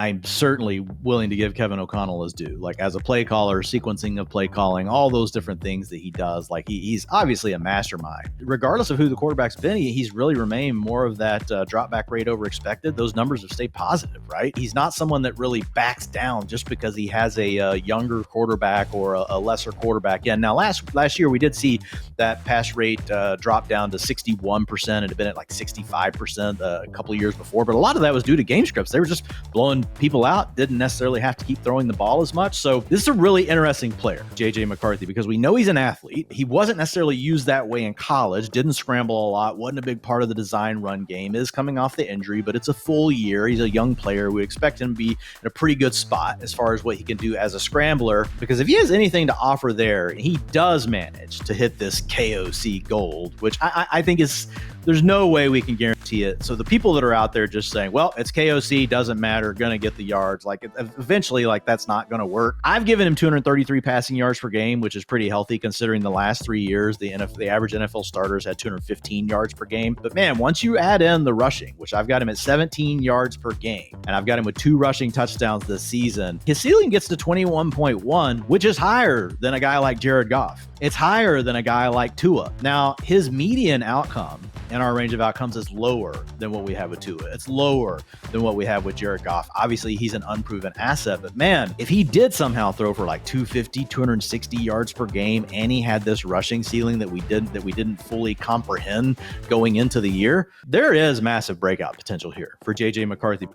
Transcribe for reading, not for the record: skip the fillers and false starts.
I'm certainly willing to give Kevin O'Connell his due. Like as a play caller, sequencing of play calling, all those different things that he does. Like he's obviously a mastermind. Regardless of who the quarterback's been, he's really remained more of that drop back rate over expected. Those numbers have stayed positive, right? He's not someone that really backs down just because he has a younger quarterback or a lesser quarterback. Yeah. Now last year we did see that pass rate drop down to 61%. It had been at like 65% a couple of years before, but a lot of that was due to game scripts. They were just blowing people out, didn't necessarily have to keep throwing the ball as much. So this is a really interesting player, JJ McCarthy, because we know he's an athlete. He wasn't necessarily used that way in college, didn't scramble a lot, wasn't a big part of the design run game, is coming off the injury, but it's a full year. He's a young player. We expect him to be in a pretty good spot as far as what he can do as a scrambler, because if he has anything to offer there, he does manage to hit this KOC gold, which I think is, there's no way we can guarantee it. So the people that are out there just saying, well, it's KOC, doesn't matter, going to get the yards, like eventually, like that's not going to work. I've given him 233 passing yards per game, which is pretty healthy considering the last 3 years, the average NFL starters had 215 yards per game. But man, once you add in the rushing, which I've got him at 17 yards per game, and I've got him with 2 rushing touchdowns this season, his ceiling gets to 21.1, which is higher than a guy like Jared Goff. It's higher than a guy like Tua. Now, his median outcome in our range of outcomes is lower than what we have with Tua. It's lower than what we have with Jared Goff. Obviously, he's an unproven asset, but man, if he did somehow throw for like 250, 260 yards per game, and he had this rushing ceiling that we didn't fully comprehend going into the year, there is massive breakout potential here for JJ McCarthy.